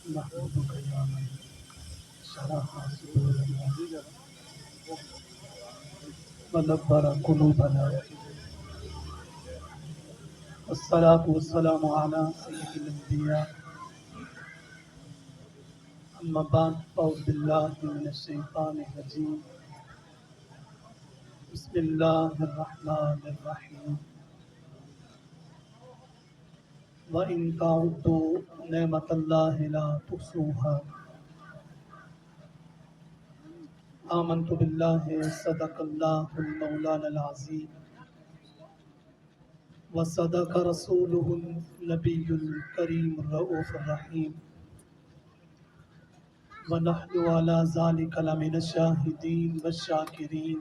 نحمدك يا من شرح صدورنا ونبر قلوبنا والصلاة والسلام على سيد الأنبياء أما بعد أعوذ بالله من الشيطان الرجيم بسم الله الرحمن الرحيم وإن تعدوا نعمة الله لا تحصوها آمنت بالله صدق الله المولانا العظيم وصدق رسوله النبي الكريم الرؤوف الرحيم ونحن على ذلك لمن الشاهدين والشاكرين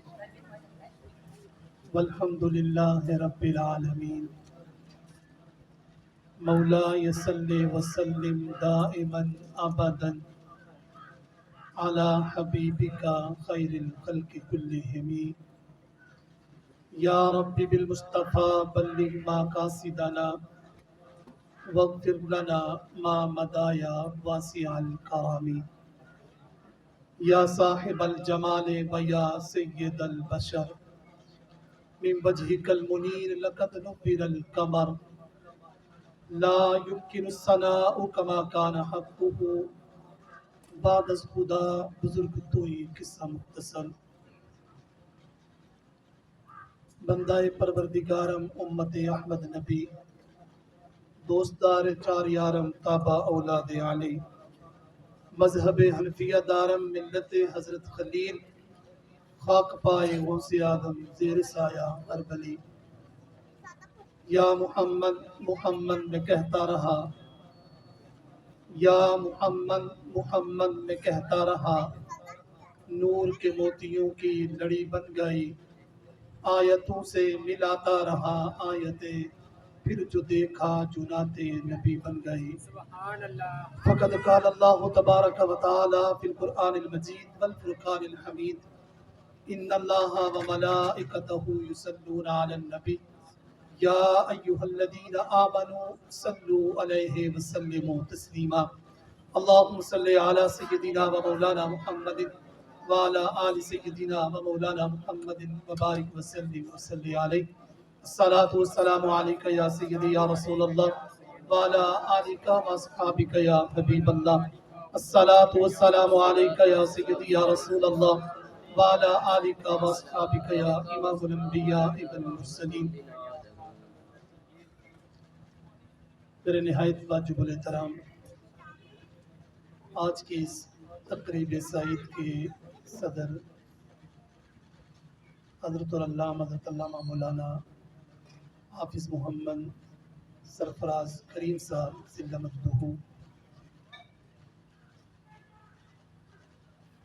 والحمد لله رب العالمين مولاي صل وسلم دائما أبدا على حبيبك خير الخلق كلهم یا رب بالمصطفى بلغ مقاصدنا واغفر لنا ما مضى يا واسع الكرم یا صاحب الجمال ويا سيد البشر من وجهك المنير لقد نبر القمر لا يمكن الثناء كما كان حقه بعد از خدا بزرگ توئی قصہ مختصر بندہ پروردگارم امت احمد نبی دوستدار چار یارم تابع اولاد علی مذہب حنفیہ دارم ملت حضرت خلیل خاک پائے غوث آدم زیر سایہ اربلی یا محمد محمد میں کہتا رہا یا محمد محمد میں کہتا رہا نور کے موتیوں کی لڑی بن گئی آیتوں سے ملاتا رہا آیتیں پھر جو دیکھا جناتے نبی بن گئی فقد قال اللہ تبارک و تعالی فی القرآن المجید والفرقان الحمید ان اللہ وملائکتہ یصلون علی النبی یا ایہا الذین آمنوا صلوا علیہ وسلموا تسلیما اللہم صلی علی سیدنا و مولانا محمد وعلى آل سيدنا ومولانا محمد وبارك وسلم وصلي عليه الصلاة والسلام عليك يا سيدي يا رسول الله وعلى آلك وأصحابك يا حبيب الله الصلاة والسلام عليك يا سيدي يا رسول الله وعلى آلك وأصحابك يا إمام الأنبياء والمرسلين میرے نہایت واجب الاحترام آج کی اس تقریب سعید کے صدر حضرت علامہ مولانا حافظ محمد سرفراز کریم صاحب ذلہ مجدہ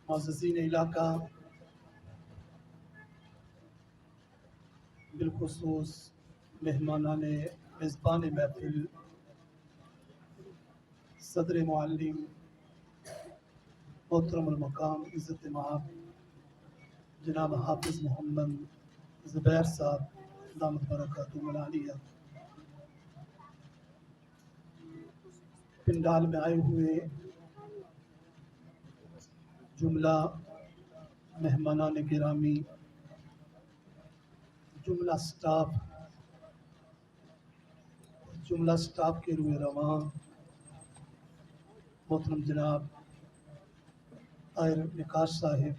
معززین علاقہ بالخصوص مہمانان میزبان محفل صدر معلم محترم المقام عزت مآب جناب حافظ محمد زبیر صاحب دامت برکاتہم العالیہ پنڈال میں آئے ہوئے جملہ مہمانان گرامی جملہ سٹاف کے روئے رواں محترم جناب طاہر نکاش صاحب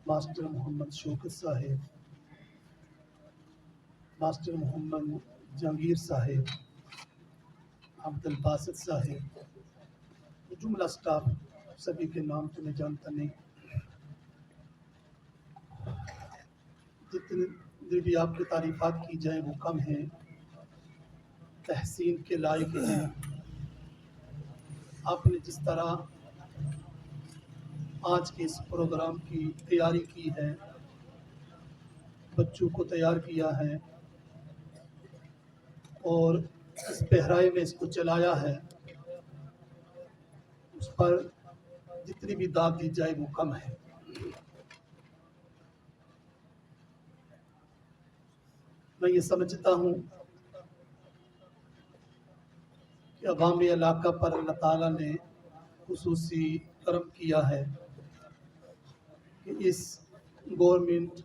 ماسٹر محمد شوکت صاحب ماسٹر محمد جہانگیر صاحب عبد الباسط صاحب جملہ سٹاف سبھی کے نام تو میں جانتا نہیں جتنی بھی آپ کی تعریفات کی جائیں وہ کم ہیں تحسین کے لائق ہیں آپ نے جس طرح آج کے اس پروگرام کی تیاری کی ہے بچوں کو تیار کیا ہے اور اس پہرائے میں اس کو چلایا ہے اس پر جتنی بھی داد دی جائے وہ کم ہے میں یہ سمجھتا ہوں کہ کہ عوامی علاقہ پر اللہ تعالیٰ نے خصوصی کرم کیا ہے کہ اس گورنمنٹ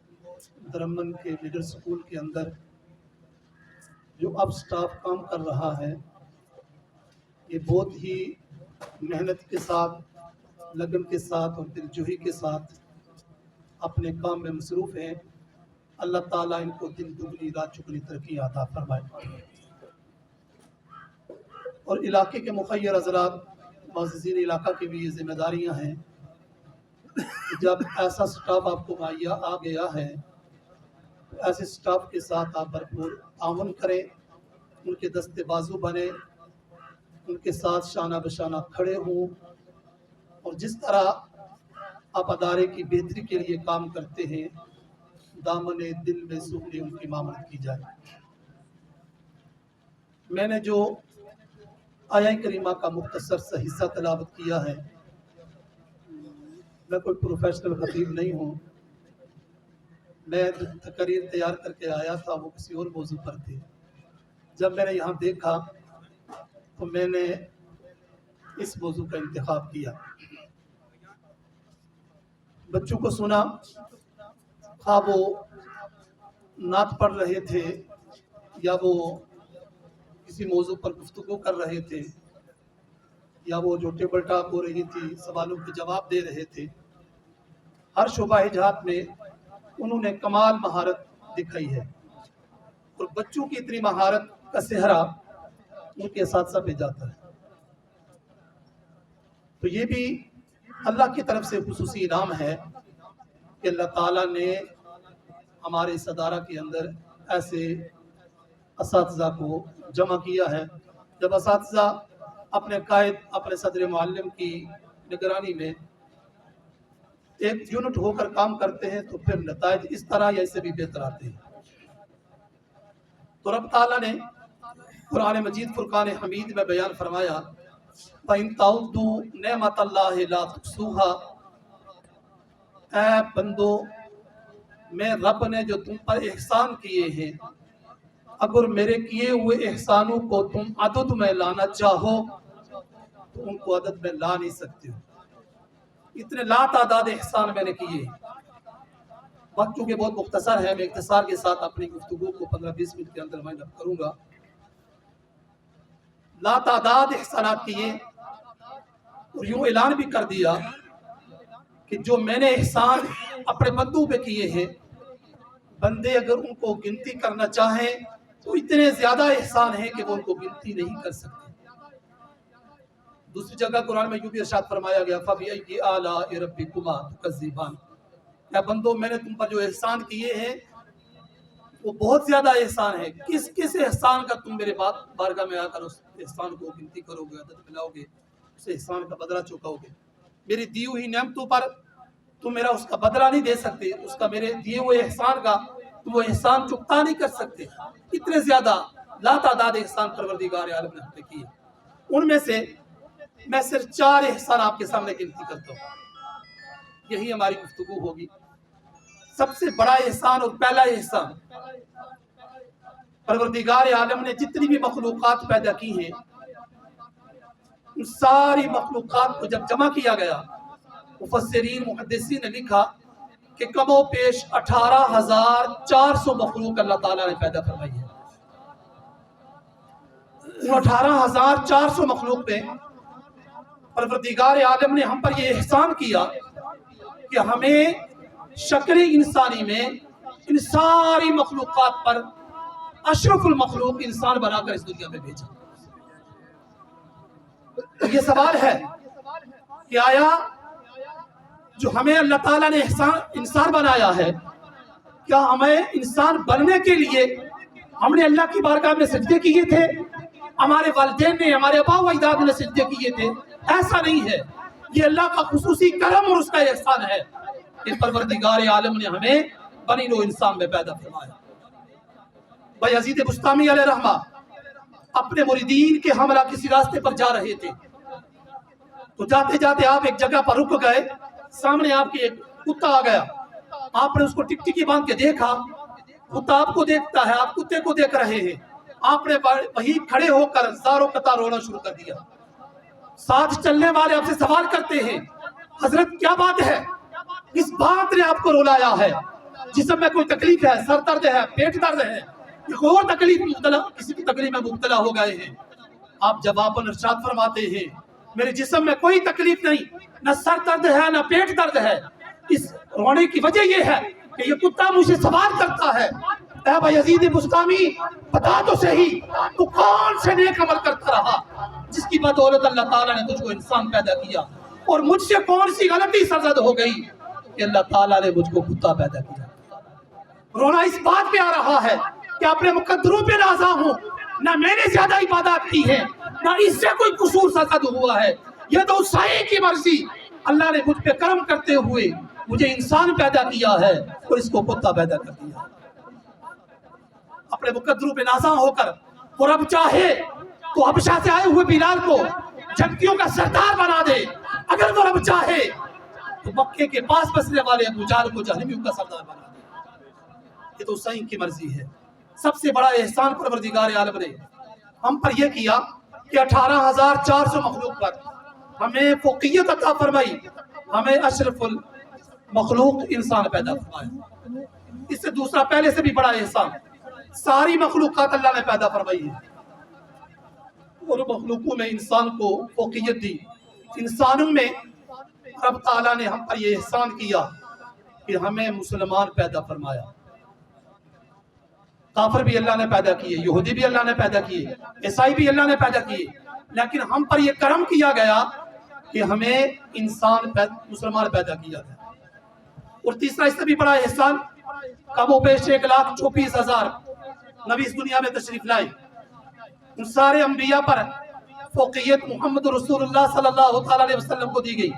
درمن کے مڈل سکول کے اندر جو اب سٹاف کام کر رہا ہے یہ بہت ہی محنت کے ساتھ، لگن کے ساتھ اور دلجوہی کے ساتھ اپنے کام میں مصروف ہیں۔ اللہ تعالیٰ ان کو دن دگنی رات چگنی ترقی عطا فرمائے۔ اور علاقے کے مخیر حضرات، معززین علاقہ کی بھی یہ ذمہ داریاں ہیں کہ جب ایسا سٹاف آپ کو مہیا آ گیا ہے تو ایسے سٹاف کے ساتھ آپ بھرپور تعاون کریں، ان کے دستے بازو بنیں، ان کے ساتھ شانہ بشانہ کھڑے ہوں، اور جس طرح آپ ادارے کی بہتری کے لیے کام کرتے ہیں دامن دل میں سخنی ان کی معاملت کی جائے۔ میں نے جو آیہ کریمہ کا مختصر سا حصہ تلاوت کیا ہے، میں کوئی پروفیشنل خطیب نہیں ہوں، میں تقریر تیار کر کے آیا تھا، وہ کسی اور موضوع پر تھے۔ جب میں نے یہاں دیکھا تو میں نے اس موضوع کا انتخاب کیا۔ بچوں کو سنا، خواہ وہ نعت پڑھ رہے تھے یا وہ کسی موضوع پر گفتگو کر رہے تھے یا وہ جو ٹیبل ٹاک ہو رہی تھی سوالوں کے جواب دے رہے تھے، ہر شعبہ جہات میں انہوں نے کمال مہارت دکھائی ہے، اور بچوں کی اتنی مہارت کا سہرا ان کے اساتذہ پہ جاتا ہے۔ تو یہ بھی اللہ کی طرف سے خصوصی انعام ہے کہ اللہ تعالیٰ نے ہمارے اس ادارہ کے اندر ایسے اساتذہ کو جمع کیا ہے۔ جب اساتذہ اپنے قائد، اپنے صدر معلم کی نگرانی میں ایک یونٹ ہو کر کام کرتے ہیں تو پھر نتائج اس طرح یا اس سے بھی بہتر آتے ہیں۔ تو رب تعالیٰ نے قرآن مجید فرقان حمید میں بیان فرمایا، وَإِن تَعُدُّوا نِعْمَتَ اللَّهِ لَا تُحْصُوهَا، اے بندو، میں رب نے جو تم پر احسان کیے ہیں، اگر میرے کیے ہوئے احسانوں کو تم عدد میں لانا چاہو تو ان کو عدد میں لا نہیں سکتے ہو۔ اتنے لا تعداد احسان میں نے کیے۔ وقت چونکہ بہت مختصر ہے، میں اختصار کے ساتھ اپنی گفتگو کو 15-20 منٹ کے اندر وائنڈ اپ کروں گا۔ لا تعداد احسانات کیے، اور یوں اعلان بھی کر دیا کہ جو میں نے احسان اپنے بندوں پہ کیے ہیں، بندے اگر ان کو گنتی کرنا چاہیں تو اتنے زیادہ احسان ہیں کہ وہ ان کو گنتی نہیں کر سکتے۔ دوسری جگہ قرآن میں یوں بھی ارشاد فرمایا گیا، فَبِأَيِّ آلَاءِ رَبِّكُمَا تُكَذِّبَانِ، اے بندو، میں نے تم پر جو احسان کیے ہیں وہ بہت زیادہ احسان ہے، کس کس احسان کا تم میرے بارگاہ میں آ کر اس احسان کو گنتی کرو گے، عدد ملاؤ گے، اس احسان کا بدلہ چکاؤ گے۔ میری دی ہوئی نعمتوں پر تم میرا اس کا بدلہ نہیں دے سکتے، اس کا میرے دیے ہوئے احسان کا تم وہ احسان چکتا نہیں کر سکتے۔ اتنے زیادہ لا تعداد احسان پروردگار عالم نے ہم نے کیے۔ ان میں سے میں صرف 4 احسان آپ کے سامنے گنتی کرتا ہوں، یہی ہماری گفتگو ہوگی۔ سب سے بڑا احسان اور پہلا احسان، پروردگار عالم نے جتنی بھی مخلوقات پیدا کی ہیں، ان ساری مخلوقات کو جب جمع کیا گیا، مفسرین محدثین نے لکھا کہ کم و بیش 18,400 مخلوق اللہ تعالیٰ نے پیدا فرمائی ہے۔ ان 18,400 مخلوق میں پروردگار عالم نے ہم پر یہ احسان کیا کہ ہمیں شکل انسانی میں ان ساری مخلوقات پر اشرف المخلوق انسان بنا کر اس دنیا میں بھیجا۔ یہ سوال ہے کہ آیا جو ہمیں اللہ تعالیٰ نے انسان بنایا ہے، کیا ہمیں انسان بننے کے لیے ہم نے اللہ کی بارگاہ میں سجدے کیے تھے، ہمارے والدین نے، ہمارے آبا و اجداد نے سجدے کیے تھے؟ ایسا نہیں ہے، یہ اللہ کا خصوصی کرم اور اس کا احسان ہے کہ پروردگار عالم نے ہمیں بنی نوع انسان میں پیدا فرمایا۔ بایزید بسطامی علیہ رحمہ اپنے مریدین کے حملہ کسی راستے پر جا رہے تھے، تو جاتے جاتے آپ ایک جگہ پر رک گئے، سامنے آپ کے ایک کتا آ گیا، آپ نے اس کو ٹک ٹکی باندھ کے دیکھا، کتا آپ کو دیکھتا ہے، آپ کتے کو دیکھ رہے ہیں، آپ نے وہیں کھڑے ہو کر زاروں قطار رونا شروع کر دیا. ساتھ چلنے والے آپ سے سوال کرتے ہیں حضرت کیا بات ہے, کس بات نے آپ کو رلایا ہے؟ جسم میں کوئی تکلیف ہے, سر درد ہے, پیٹ درد ہے, ایک اور تکلیف مبتلا, کسی بھی تکلیف میں مبتلا ہو گئے ہیں. آپ جواباً ارشاد فرماتے ہیں میرے جسم میں کوئی تکلیف نہیں, نہ سر درد ہے نہ پیٹ درد ہے. اس رونے کی وجہ یہ ہے کہ یہ کتا مجھے سوال کرتا ہے اے بایزید بسطامی بتا تو صحیح تو کون سے نیک عمل کرتا رہا جس کی بدولت اللہ تعالیٰ نے تجھ کو انسان پیدا کیا, اور مجھ سے کون سی غلطی سرزد ہو گئی کہ اللہ تعالیٰ نے مجھ کو کتا پیدا کیا. رونا اس بات پہ آ رہا ہے کہ اپنے مقدروں پہ نازا ہوں, نہ میں نے زیادہ عبادات کی ہے نہ اس سے کوئی قصور سرزد ہوا ہے, یہ تو سائے کی مرضی. اللہ نے مجھ پہ کرم کرتے ہوئے مجھے انسان پیدا کیا ہے اور اس کو کتا پیدا کر دیا. اپنے مقدروں پہ نازا ہو کر اور اب چاہے تو حبشہ سے آئے ہوئے بلال کو جنگیوں کا سردار بنا دے, اگر وہ رب چاہے تو مکے کے پاس بسنے والے ابو جہل کو جہنمیوں کا سردار بنا دے. یہ تو صحیح کی مرضی ہے. سب سے بڑا احسان پروردگار عالم نے ہم پر یہ کیا کہ 18,400 مخلوق پر ہمیں فوقیت عطا فرمائی, ہمیں اشرف المخلوق انسان پیدا فرمایا. اس سے دوسرا پہلے سے بھی بڑا احسان ساری مخلوقات اللہ نے پیدا فرمائی ہے, اور مخلوقوں میں انسان کو فوقیت دی. انسانوں میں رب تعالیٰ نے ہم پر یہ احسان کیا کہ ہمیں مسلمان پیدا فرمایا. کافر بھی اللہ نے پیدا کیے, یہودی بھی اللہ نے پیدا کیے, عیسائی بھی اللہ نے پیدا کیے, لیکن ہم پر یہ کرم کیا گیا کہ ہمیں انسان مسلمان پیدا کیا گیا. اور تیسرا اس سے بھی بڑا احسان کم و بیش 1,34,000 نبی اس دنیا میں تشریف لائے. ان سارے انبیاء پر فوقیت محمد رسول اللہ صلی اللہ علیہ وسلم کو دی گئی.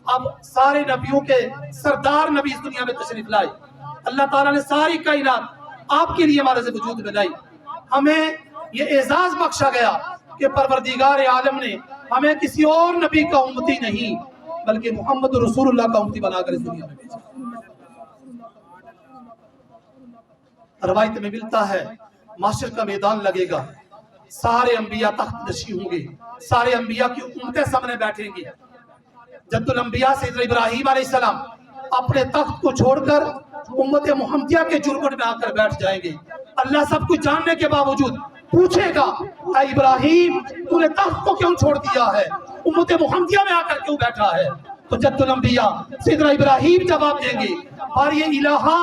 اب سارے نبیوں کے سردار نبی اس دنیا میں تشریف لائے. اللہ تعالیٰ نے ساری کائنات آپ کے لیے ہمارے سے وجود میں لائی. ہمیں یہ اعزاز بخشا گیا کہ پروردگار عالم نے ہمیں کسی اور نبی کا امتی نہیں بلکہ محمد رسول اللہ کا امتی بنا کر اس دنیا میں بھیجا. روایت میں ملتا ہے معاشر کا میدان لگے گا, سارے انبیاء تخت نشین ہوں گے, سارے انبیاء کی امتیں سامنے بیٹھیں گی. جد الانبیاء سیدنا ابراہیم علیہ السلام اپنے تخت کو چھوڑ کر امت محمدیہ کے جرگن میں آ کر بیٹھ جائیں گے. اللہ سب کچھ جاننے کے باوجود پوچھے گا اے ابراہیم تو نے تخت کو کیوں چھوڑ دیا ہے, امت محمدیہ میں آ کر کیوں بیٹھا ہے؟ تو جد الانبیاء سیدنا ابراہیم جواب دیں گے اور یہ الہا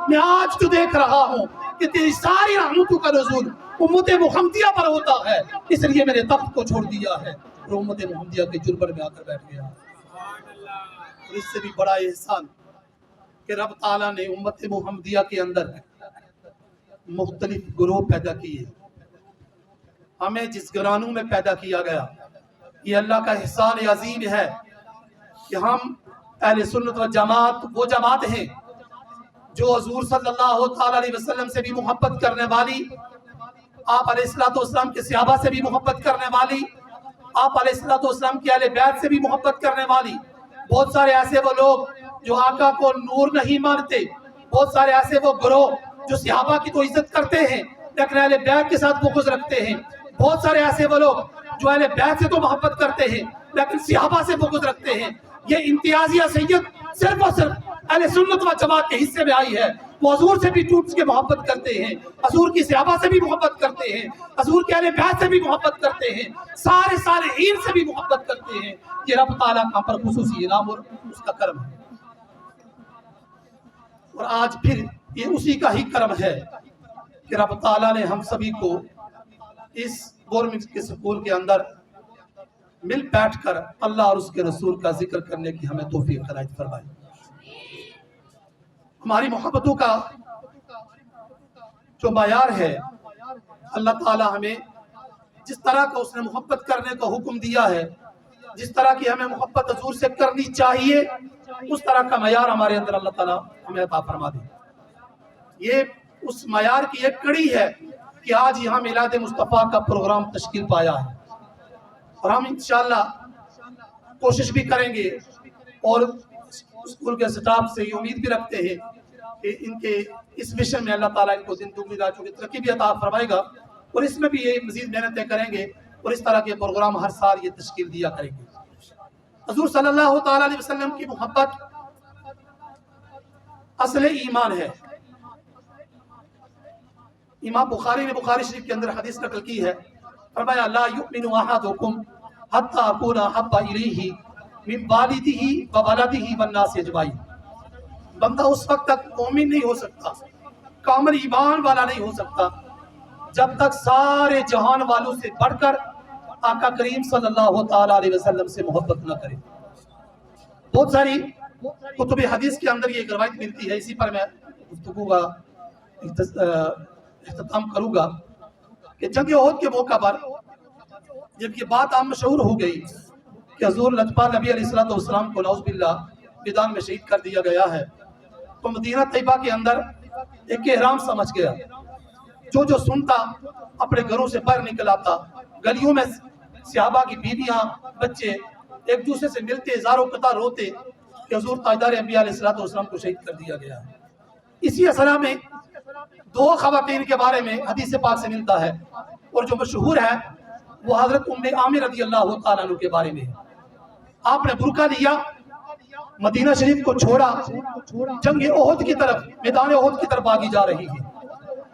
میں آج تو دیکھ رہا ہوں کہ تیری ساری رحمتوں کا نزول امت محمدیہ پر ہوتا ہے, اس لیے میرے تخت کو چھوڑ دیا ہے اور امت محمدیہ کے جرگن میں آ کر بیٹھ گیا. اور اس سے بھی بڑا احسان کہ رب تعالیٰ نے امت محمدیہ کے اندر مختلف گروہ پیدا کیے. ہمیں جس گھرانوں میں پیدا کیا گیا یہ اللہ کا احسان عظیم ہے کہ ہم اہل سنت و جماعت وہ جماعت ہیں جو حضور صلی اللہ تعالیٰ علیہ وسلم سے بھی محبت کرنے والی, آپ علیہ السلام کے صحابہ سے بھی محبت کرنے والی, آپ علیہ السلام کی اہل بیت سے بھی محبت کرنے والی. بہت سارے ایسے وہ لوگ جو آقا کو نور نہیں مانتے, بہت سارے ایسے وہ گروہ جو صحابہ کی تو عزت کرتے ہیں لیکن اہل بیت کے ساتھ بغض رکھتے ہیں, بہت سارے ایسے وہ لوگ جو اہل بیت سے تو محبت کرتے ہیں لیکن صحابہ سے بغض رکھتے ہیں. یہ امتیازیہ سید صرف اور صرف اہل سنت و جماعت کے حصے میں آئی ہے. وہ حضور سے بھی ٹوٹ کے محبت کرتے ہیں, حضور کی صحابہ سے بھی محبت کرتے ہیں, حضور کے اہل بیت سے بھی محبت کرتے ہیں, سارے صالحین سے بھی محبت کرتے ہیں. یہ رب تعالیٰ کا پر خصوصی انعام اور اس کا کرم ہے. اور آج پھر یہ اسی کا ہی کرم ہے کہ رب تعالیٰ نے ہم سبھی کو اس گورنمنٹ کے سکول کے اندر مل بیٹھ کر اللہ اور اس کے رسول کا ذکر کرنے کی ہمیں توفیق عنایت فرمائی. ہماری محبتوں کا جو معیار ہے اللہ تعالیٰ ہمیں جس طرح کا اس نے محبت کرنے کا حکم دیا ہے, جس طرح کی ہمیں محبت حضور سے کرنی چاہیے, اس طرح کا معیار ہمارے اندر اللہ تعالیٰ ہمیں عطا فرما دے. یہ اس معیار کی ایک کڑی ہے کہ آج یہاں میلاد مصطفیٰ کا پروگرام تشکیل پایا ہے, اور ہم انشاءاللہ کوشش بھی کریں گے اور اسکول کے سٹاف سے یہ امید بھی رکھتے ہیں کہ ان کے اس مشن میں اللہ تعالیٰ ان کو زندگی راجوں کی ترقی بھی عطا فرمائے گا. اور اس میں بھی یہ مزید محنتیں کریں گے اور اس طرح کے پروگرام ہر سال یہ تشکیل دیا کریں گے۔ حضور صلی اللہ تعالیٰ علیہ وسلم کی محبت اصل ایمان ہے۔ امام بخاری نے بخاری شریف کے اندر حدیث نقل کی ہے، فرمایا لا یؤمن احدکم حتی اکون احب الیہ من والدہ وولدہ والناس اجمعین۔ بندہ اس وقت تک مومن نہیں ہو سکتا، کامل ایمان والا نہیں ہو سکتا، جب تک سارے جہان والوں سے بڑھ کر آقا کریم صلی اللہ تعالیٰ علیہ وسلم سے محبت نہ کرے۔ بہت ساری کتب حدیث کے اندر یہ روایت ملتی ہے، اسی پر میں گفتگو کا اختتام کروں گا کہ جنگ احد کے موقع پر جب یہ بات عام مشہور ہو گئی کہ حضور لجپال نبی علیہ السلام کو نعوذ باللہ میدان میں شہید کر دیا گیا ہے، تو مدینہ طیبہ کے اندر ایک احرام سمجھ گیا، جو سنتا اپنے گھروں سے باہر نکل آتا، گلیوں میں صحابہ کی بیویاں بچے ایک دوسرے سے ملتے، زاروں قطار روتے کہ حضور تاجدار انبیاء علیہ السلام کو شہید کر دیا گیا ہے۔ اسی اثنا میں دو خواتین کے بارے میں حدیث پاک سے ملتا ہے، اور جو مشہور ہے وہ حضرت ام عامر رضی اللہ تعالیٰ عنہ کے بارے میں ہے۔ آپ نے برقع لیا، مدینہ شریف کو چھوڑا، جنگ احد کی طرف، میدان احد کی طرف آگی جا رہی ہے۔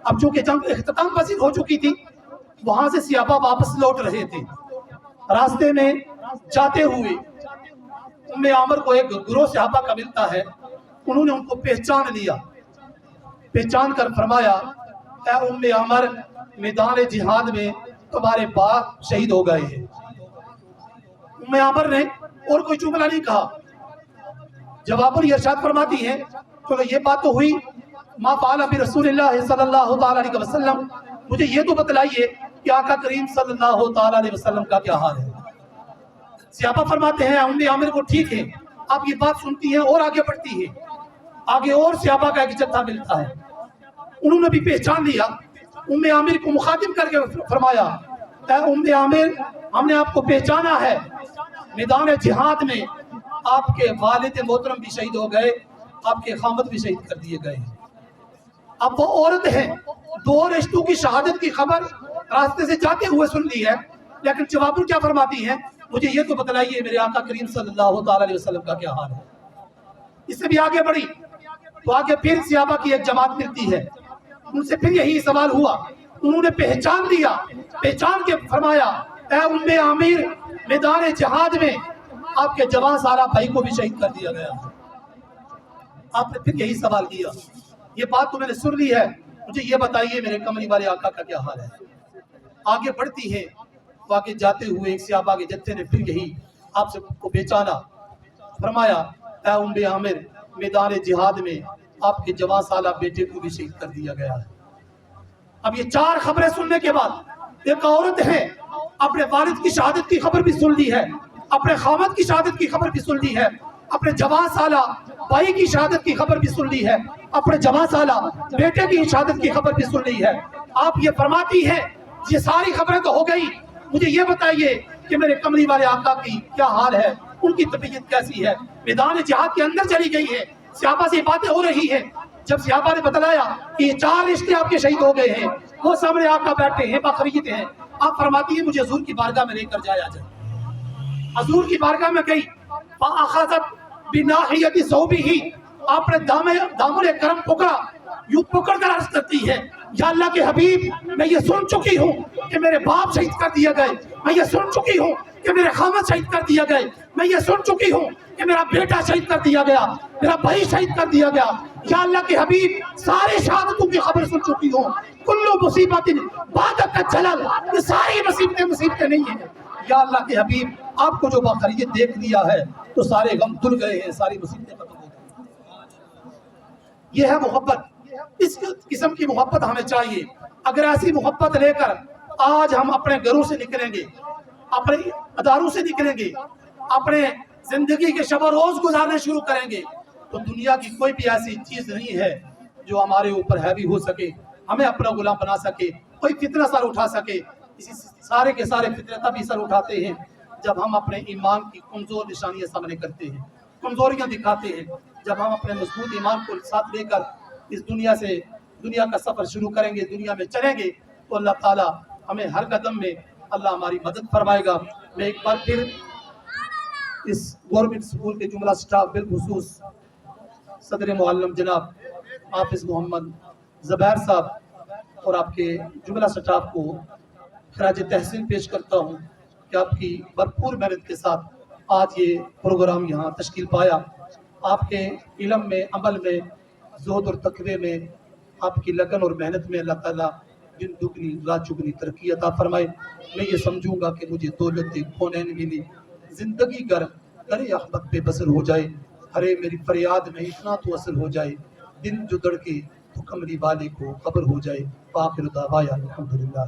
اب چونکہ جنگ اختتام پذیر ہو چکی تھی، وہاں سے صحابہ واپس لوٹ رہے تھے، راستے میں جاتے ہوئے ام عامر کو ایک گروہ صحابہ کا ملتا ہے، انہوں نے ان کو پہچان لیا، پہچان کر فرمایا اے ام عامر، میدان جہاد میں تمہارے باپ شہید ہو گئے ہیں۔ ام عامر نے اور کوئی جملہ نہیں کہا، جواب پر یہ ارشاد فرماتی ہیں تو یہ بات تو ہوئی، ما فعل برسول اللہ صلی اللہ تعالیٰ علیہ وسلم، مجھے یہ تو بتلائیے کہ آقا کریم صلی اللہ تعالیٰ علیہ وسلم کا کیا حال ہے۔ صحابہ فرماتے ہیں ام عامر کو ٹھیک ہے، آپ یہ بات سنتی ہیں اور آگے بڑھتی ہے، آگے اور صحابہ کا ایک جتھا ملتا ہے، انہوں نے بھی پہچان لیا، ام عامر کو مخاطب کر کے فرمایا اے ام عامر، ہم نے آپ کو پہچانا ہے، میدان جہاد میں آپ کے والد محترم بھی شہید ہو گئے، آپ کے خامد بھی شہید کر دیے گئے۔ اب وہ عورت ہیں، دو رشتوں کی شہادت کی خبر راستے سے جاتے ہوئے سن لی ہے، لیکن جواب کیا فرماتی ہیں، مجھے یہ تو بتلائیے میرے آقا کریم صلی اللہ تعالیٰ علیہ وسلم کا کیا حال ہے۔ اس سے بھی آگے بڑھی تو آگے پھر صحابہ کی ایک جماعت ملتی ہے، ان سے پھر یہی سوال ہوا، انہوں نے پہچان لیا، پہچان کے فرمایا اے ام عامر، میدان جہاد میں آپ کے جوان سالہ بھائی کو بھی شہید کر دیا گیا۔ آپ نے پھر یہی سوال کیا، یہ بات تو میں نے سن لی ہے، مجھے یہ بتائیے میرے کملی والے آقا کا کیا حال ہے۔ آگے بڑھتی ہے تو آگے جاتے ہوئے ایک صحابہ کے جتھے نے پھر یہی آپ سے کو پہچانا، فرمایا اے ام عامر، میدان جہاد میں آپ کے جوان سالہ بیٹے کو بھی شہید کر دیا گیا ہے۔ اب یہ چار خبریں سننے کے بعد ایک عورت ہے، اپنے والد کی شہادت کی خبر بھی سن لی ہے، اپنے خامد کی شہادت کی خبر بھی سن لی ہے، اپنے جوان سالہ بھائی کی شہادت کی خبر بھی سن لی ہے، اپنے جوان سالہ بیٹے کی شہادت کی خبر بھی سن لی ہے۔ آپ یہ فرماتی ہیں یہ ساری خبریں تو ہو گئی، مجھے یہ بتائیے کہ میرے کملی والے آقا کی کیا حال ہے، ان کی طبیعت کیسی ہے۔ میدان جہاد کے اندر چلی گئی ہے، صحابہ سے باتیں ہو رہی ہیں، جب صحابہ نے بتلایا کہ یہ چار رشتے آپ کے شہید ہو گئے ہیں، وہ سامنے آقا بیٹھے ہیں، باخریت ہیں، آپ فرماتی ہیں مجھے حضور کی بارگاہ میں لے کر جایا جائے۔ حضور کی بارگاہ میں گئی، فَأَخَذَتْ بِنَاحِيَةِ ثَوْبِهِ، آپ نے دامن کرم پکڑا، یوں پکڑ کر عرض کرتی ہے یا اللہ کے حبیب، میں یہ سن چکی ہوں کہ میرے باپ شہید کر دیا گئے، میں یہ سن چکی ہوں کہ میرے خامد شہید کر دیا گئے، میں یہ سن چکی ہوں کہ میرا بیٹا شہید کر دیا گیا، میرا بھائی شہید کر دیا گیا، یا اللہ کے حبیب ساری شہادتوں کی خبر سن چکی ہوں، کلو مصیبت بعدک جلل، یہ ساری مصیبتیں نہیں ہیں، یا اللہ کے حبیب آپ کو جو باخریت دیکھ لیا ہے تو سارے غم دھل گئے ہیں، ساری مصیبتیں ختم ہو گئی۔ یہ ہے محبت، اس قسم کی محبت ہمیں چاہیے۔ اگر ایسی محبت لے کر آج ہم اپنے گھروں سے نکلیں گے، اپنے اداروں سے نکلیں گے، اپنے زندگی کے شب و روز گزارنے شروع کریں گے، تو دنیا کی کوئی بھی ایسی چیز نہیں ہے جو ہمارے اوپر ہیوی ہو سکے، ہمیں اپنا غلام بنا سکے، کوئی فتنہ سر اٹھا سکے۔ اسی سارے کے سارے فتنے تبھی سر اٹھاتے ہیں جب ہم اپنے ایمان کی کمزور نشانیاں سامنے کرتے ہیں، کمزوریاں دکھاتے ہیں۔ جب ہم اپنے مضبوط ایمان کو ساتھ لے کر اس دنیا کا سفر شروع کریں گے، دنیا میں چلیں گے، تو اللہ تعالیٰ ہمیں ہر قدم میں اللہ ہماری مدد فرمائے گا. میں ایک بار پھر اس گورنمنٹ اسکول کے جملہ سٹاف بالخصوص صدر معلم جناب حافظ محمد زبیر صاحب اور آپ کے جملہ سٹاف کو خراج تحسین پیش کرتا ہوں کہ آپ کی بھرپور محنت کے ساتھ آج یہ پروگرام یہاں تشکیل پایا. آپ کے علم میں، عمل میں، زہد اور تقوی میں، آپ کی لگن اور محنت میں اللہ تعالیٰ دن دگنی رات چگنی ترقی عطا فرمائے. میں یہ سمجھوں گا کہ مجھے دولت کونین ملی، زندگی گر کرے احمد پہ بسر ہو جائے، ہرے میری فریاد میں اتنا تو اثر ہو جائے، دن جو دڑ کے تو کمری والے کو خبر ہو جائے. وآخر دعوانا الحمدللہ.